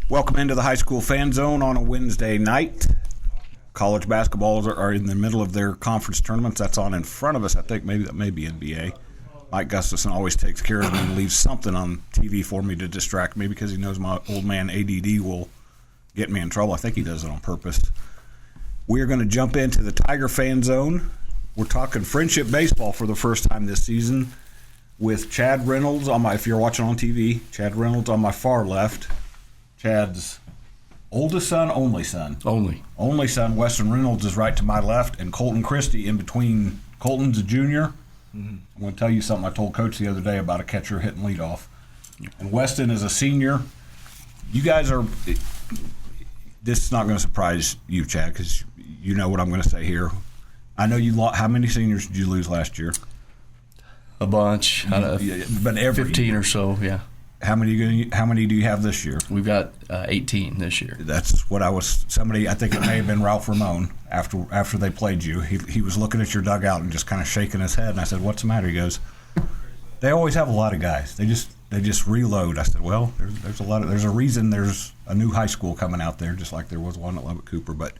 Welcome into the high school fan zone on a Wednesday night. College basketballs are in the middle of their conference tournaments. That's on in front of us. I think maybe that may be NBA. Mike Gustafson always takes care of me and leaves something on TV for me to distract me because he knows my old man ADD will get me in trouble. I think he does it on purpose. We're going to jump into the Tiger fan zone. We're talking friendship baseball for the first time this season with Chad Reynolds if you're watching on TV, Chad Reynolds on my far left. Chad's oldest son, only son. Only son, Weston Reynolds, is right to my left, and Kolton Christie in between. Kolton's a junior. I'm going to tell you something I told Coach the other day about a catcher hitting leadoff. And Weston is a senior. You guys are – this is not going to surprise you, Chad, because you know what I'm going to say here. I know you – how many seniors did you lose last year? A bunch. But 15 or so, yeah. How many do you have this year? We've got 18 this year. That's what I was. Somebody, I think it may have been Ralph Ramon. After they played you, he was looking at your dugout and just kind of shaking his head. And I said, "What's the matter?" He goes, "They always have a lot of guys. They just reload." I said, "Well, there's a lot of. There's a reason. There's a new high school coming out there, just like there was one at Lubbock Cooper. But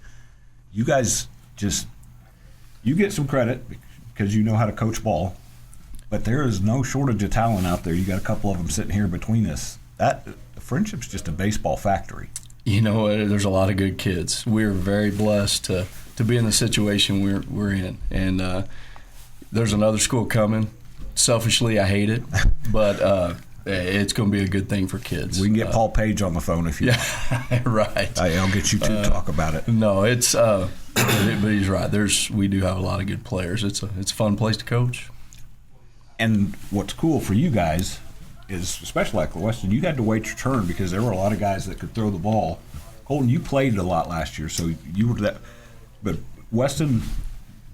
you guys you get some credit because you know how to coach ball." But there is no shortage of talent out there. You got a couple of them sitting here between us. The friendship's just a baseball factory. You know, there's a lot of good kids. We're very blessed to be in the situation we're in. And there's another school coming. Selfishly, I hate it, but it's going to be a good thing for kids. We can get Paul Page on the phone if you. Yeah, right. I'll get you to talk about it. No, it's. But he's right. We do have a lot of good players. It's a fun place to coach. And what's cool for you guys is, especially like Weston, you had to wait your turn because there were a lot of guys that could throw the ball. Kolton, you played a lot last year, so you were that. But Weston,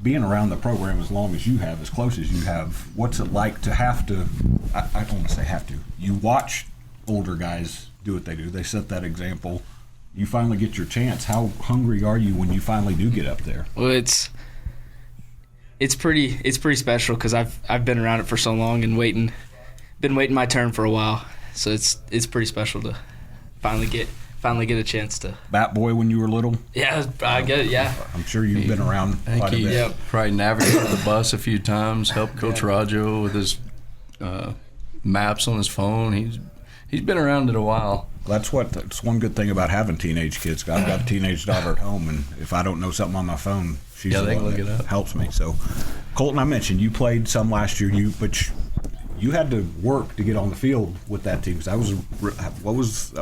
being around the program as long as you have, as close as you have, what's it like to have to? I don't want to say have to. You watch older guys do what they do. They set that example. You finally get your chance. How hungry are you when you finally do get up there? Well, it's pretty special because I've been around it for so long and been waiting my turn for a while. So it's pretty special to finally get a chance to. Bat boy when you were little? Yeah, I get it. Yeah. I'm sure you've been around quite a bit. Yeah, probably navigated the bus a few times. Helped Coach Rajo with his maps on his phone. He's been around it a while. That's one good thing about having teenage kids. I've got a teenage daughter at home, and if I don't know something on my phone, she's the one that helps me. So, Kolton, I mentioned you played some last year, but you had to work to get on the field with that team. I'm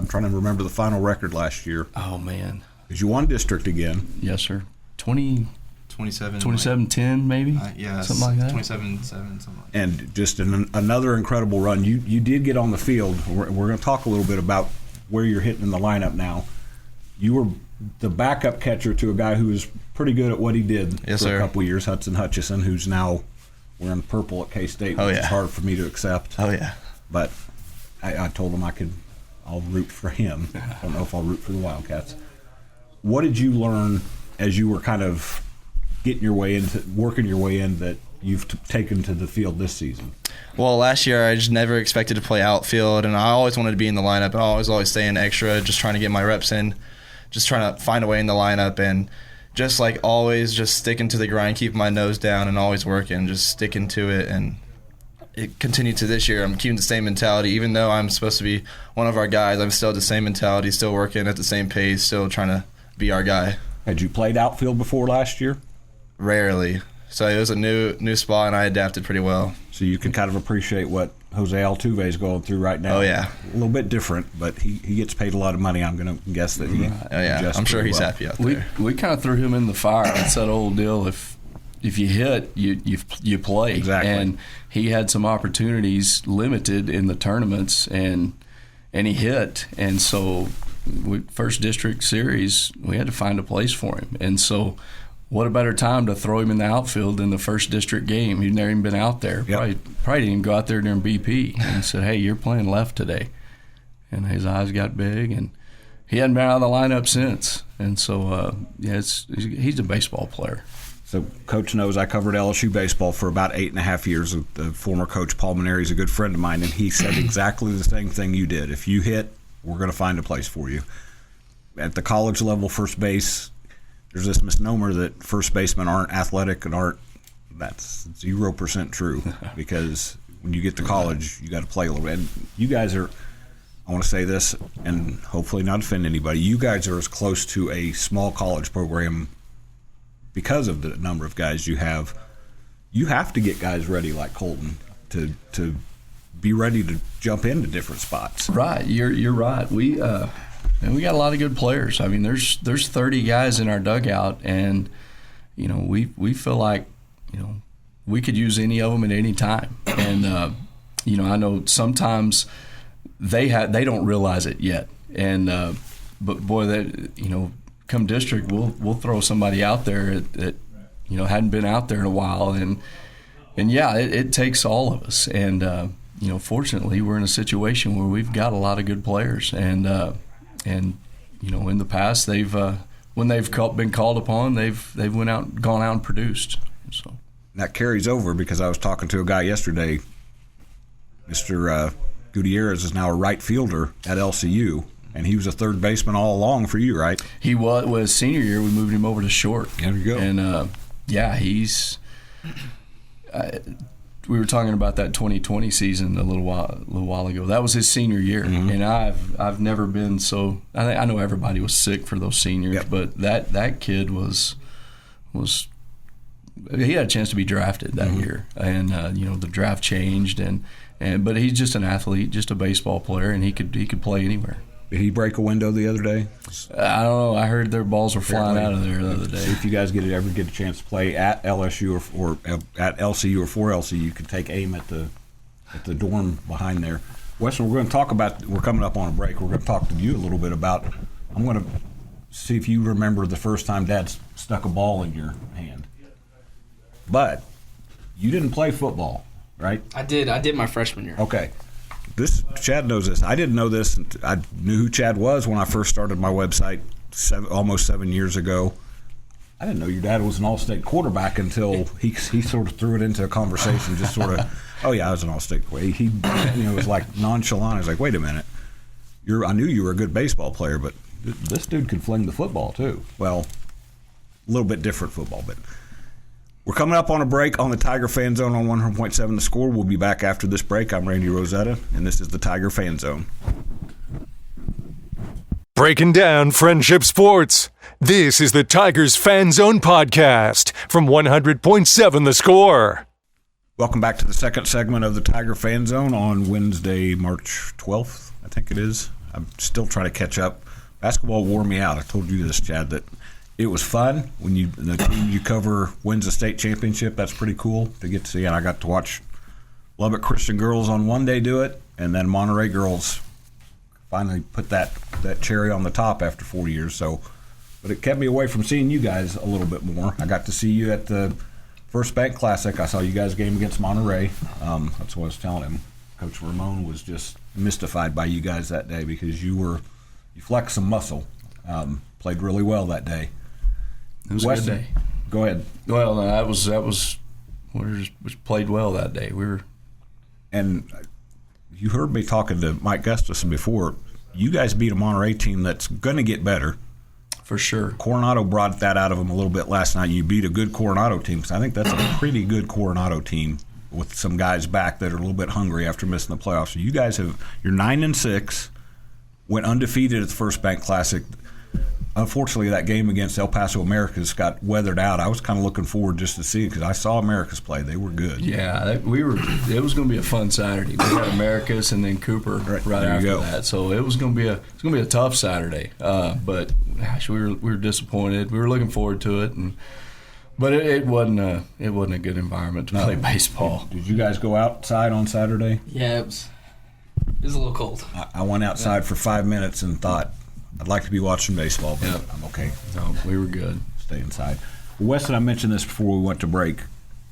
trying to remember the final record last year. Oh man, because you won district again. Yes, sir. 27-10 maybe. Yeah, something like that. 27-7, something like that. And just another incredible run. You did get on the field. We're going to talk a little bit about where you're hitting in the lineup now. You were the backup catcher to a guy who was pretty good at what he did a couple of years, Hudson Hutchison, who's now wearing purple at K-State, which is hard for me to accept. Oh, yeah. But I told him I'll root for him. I don't know if I'll root for the Wildcats. What did you learn as you were kind of working your way in that you've taken to the field this season? Well, last year I just never expected to play outfield, and I always wanted to be in the lineup. I always staying extra, just trying to get my reps in, just trying to find a way in the lineup, and just like always just sticking to the grind, keeping my nose down and always working, just sticking to it. And it continued to this year. I'm keeping the same mentality. Even though I'm supposed to be one of our guys, I'm still the same mentality, still working at the same pace, still trying to be our guy. Had you played outfield before last year? Rarely. So it was a new spot, and I adapted pretty well. So you can kind of appreciate what Jose Altuve is going through right now. Oh, yeah. A little bit different, but he gets paid a lot of money. I'm going to guess that he I'm sure he's happy out there. We kind of threw him in the fire. It's that old deal. If you hit, you play. Exactly. And he had some opportunities limited in the tournaments, and he hit. And so first district series, we had to find a place for him. And so what a better time to throw him in the outfield than the first district game. He'd never even been out there. Yep. Probably didn't even go out there during BP. And said, hey, you're playing left today. And his eyes got big, and he hadn't been out of the lineup since. And so, he's a baseball player. So Coach knows I covered LSU baseball for about 8.5 years. The former coach, Paul Maneri, is a good friend of mine, and he said exactly the same thing you did. If you hit, we're going to find a place for you. At the college level, first base, there's this misnomer that first basemen aren't athletic and aren't. That's 0% true because when you get to college, you got to play a little bit. And you guys are, I want to say this and hopefully not offend anybody, you guys are as close to a small college program because of the number of guys you have. You have to get guys ready like Kolton to be ready to jump into different spots. Right, you're right. We got a lot of good players. I mean, there's 30 guys in our dugout, and we feel like we could use any of them at any time. And I know sometimes they don't realize it yet. And but boy, that come district, we'll throw somebody out there that hadn't been out there in a while, and yeah, it takes all of us. And fortunately, we're in a situation where we've got a lot of good players, and in the past, they've when they've been called upon, they've gone out and produced. So that carries over because I was talking to a guy yesterday. Mr. Gutierrez is now a right fielder at LCU, and he was a third baseman all along for you, right? He was senior year. We moved him over to short. There you go. And he's. We were talking about that 2020 season a little while ago. That was his senior year, and I've never been so. I know everybody was sick for those seniors, yep. But that kid was he had a chance to be drafted that year, and the draft changed, but he's just an athlete, just a baseball player, and he could play anywhere. Did he break a window the other day? I don't know. I heard their balls were flying out of there the other day. If you guys ever get a chance to play at LSU or at LCU or for LCU, you could take aim at the dorm behind there. Weston, we're going to talk about. We're coming up on a break. We're going to talk to you a little bit about. I'm going to see if you remember the first time Dad stuck a ball in your hand. But you didn't play football, right? I did my freshman year. Okay. Chad knows this. I didn't know this. I knew who Chad was when I first started my website almost 7 years ago. I didn't know your dad was an all-state quarterback until he sort of threw it into a conversation, just sort of, oh, yeah, I was an all-state quarterback. He was like nonchalant. I was like, wait a minute. I knew you were a good baseball player, but this dude could fling the football too. Well, a little bit different football, but we're coming up on a break on the Tiger Fan Zone on 100.7 The Score. We'll be back after this break. I'm Randy Rosetta, and this is the Tiger Fan Zone. Breaking down friendship sports. This is the Tigers Fan Zone podcast from 100.7 The Score. Welcome back to the second segment of the Tiger Fan Zone on Wednesday, March 12th, I think it is. I'm still trying to catch up. Basketball wore me out. I told you this, Chad, that it was fun when the team you cover wins a state championship. That's pretty cool to get to see. And I got to watch Lubbock Christian girls on one day do it, and then Monterey girls finally put that cherry on the top after 4 years. So, but it kept me away from seeing you guys a little bit more. I got to see you at the First Bank Classic. I saw you guys' game against Monterey. That's what I was telling him. Coach Ramon was just mystified by you guys that day because you flexed some muscle. Played really well that day. It was Weston, a good day. Go ahead. Well, that was we played well that day. And you heard me talking to Mike Gustafson before. You guys beat a Monterey team that's going to get better. For sure. Coronado brought that out of them a little bit last night. You beat a good Coronado team because I think that's a pretty good Coronado team with some guys back that are a little bit hungry after missing the playoffs. So you guys you're 9-6, went undefeated at the First Bank Classic. Unfortunately, that game against El Paso Americas got weathered out. I was kind of looking forward just to see it because I saw Americas play. They were good. Yeah, it was going to be a fun Saturday. We had Americas and then Cooper right after that, so it was going to be a tough Saturday. But gosh, we were disappointed. We were looking forward to it, but it wasn't a good environment to play baseball. Did you guys go outside on Saturday? Yeah, it was a little cold. I went outside for 5 minutes and thought, I'd like to be watching baseball, but I'm okay. No, we were good. Stay inside. Well, Weston, I mentioned this before we went to break.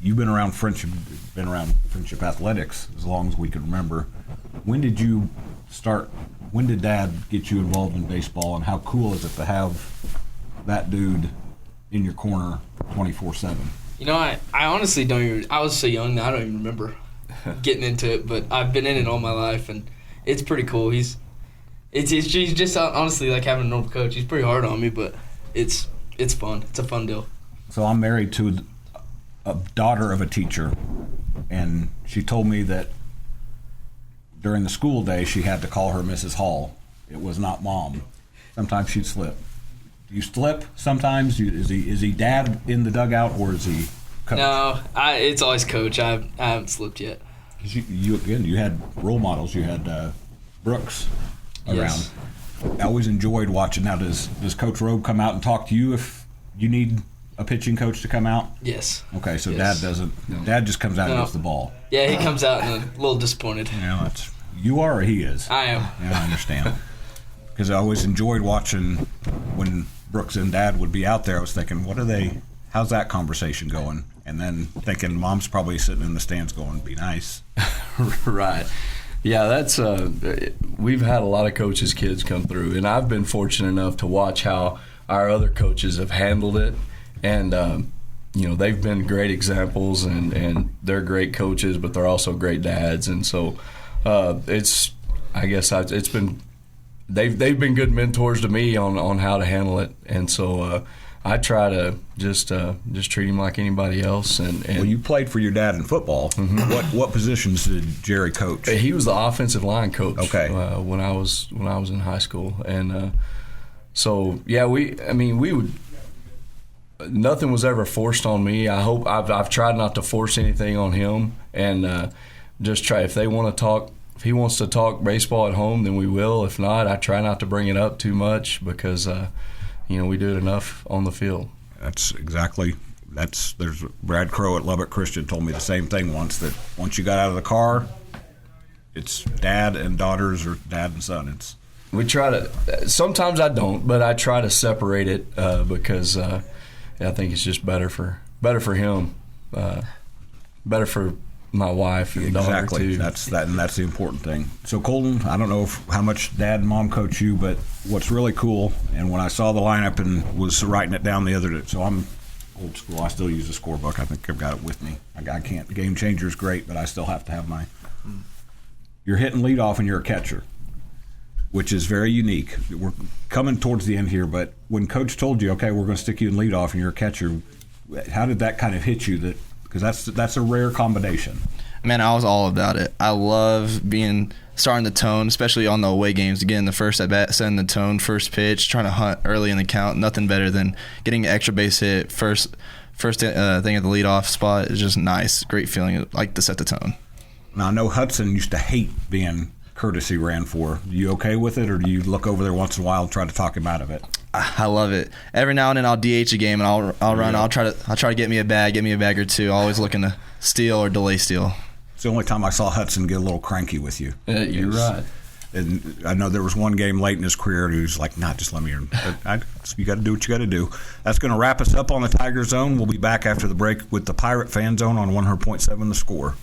You've been around friendship athletics as long as we can remember. When did you start? When did Dad get you involved in baseball, and how cool is it to have that dude in your corner 24/7? I honestly don't even. I was so young that I don't even remember getting into it, but I've been in it all my life, and it's pretty cool. It's just honestly like having a normal coach. He's pretty hard on me, but it's fun. It's a fun deal. So I'm married to a daughter of a teacher, and she told me that during the school day she had to call her Mrs. Hall. It was not Mom. Sometimes she'd slip. Do you slip sometimes? Is he dad in the dugout, or is he coach? No, it's always coach. I haven't slipped yet. You had role models. You had Brooks around. Yes. I always enjoyed watching. Now, does Coach Robe come out and talk to you if you need a pitching coach to come out? Yes. Okay, so Yes. Dad doesn't. No. Dad just comes out and gets the ball. Yeah, he comes out and a little disappointed. Yeah, that's you are or he is. I am. Yeah, I understand. Because I always enjoyed watching when Brooks and Dad would be out there. I was thinking, how's that conversation going? And then thinking, Mom's probably sitting in the stands going, be nice. Right. Yeah, that's we've had a lot of coaches' kids come through, and I've been fortunate enough to watch how our other coaches have handled it, and they've been great examples, and they're great coaches, but they're also great dads, and so it's been they've been good mentors to me on how to handle it, and so I try to just treat him like anybody else. And well, you played for your dad in football. Mm-hmm. What positions did Jerry coach? He was the offensive line coach. Okay. When I was in high school, and so yeah, we would. Nothing was ever forced on me. I've tried not to force anything on him, and just try if they want to talk. If he wants to talk baseball at home, then we will. If not, I try not to bring it up too much because. We do it enough on the field. There's Brad Crow at Lubbock Christian told me the same thing once, that once you got out of the car, it's dad and daughters or dad and son. We try to, sometimes I don't, but I try to separate it because I think it's just better for him, better for my wife and daughter too. That's the important thing. So Kolton, I don't know how much Dad and Mom coach you, but what's really cool, and when I saw the lineup and was writing it down the other day, so I'm old school. I still use a scorebook. I think I've got it with me. I can't. Game Changer's great, but I still have to have my. You're hitting leadoff and you're a catcher, which is very unique. We're coming towards the end here, but when Coach told you, okay, we're going to stick you in leadoff and you're a catcher, how did that kind of hit you? Because that's a rare combination. Man, I was all about it. I love starting the tone, especially on the away games. Getting the first at bat, setting the tone, first pitch, trying to hunt early in the count. Nothing better than getting an extra base hit first thing at the leadoff spot. Is just nice, great feeling. I like to set the tone. Now I know Hudson used to hate being courtesy ran for. Are you okay with it, or do you look over there once in a while and try to talk him out of it? I love it. Every now and then I'll DH a game and I'll run. I'll try to get me a bag or two. Always looking to steal or delay steal. It's the only time I saw Hudson get a little cranky with you. You're right. And I know there was one game late in his career he was like, just let me in. You got to do what you got to do. That's going to wrap us up on the Tiger Zone. We'll be back after the break with the Pirate Fan Zone on 100.7 The Score.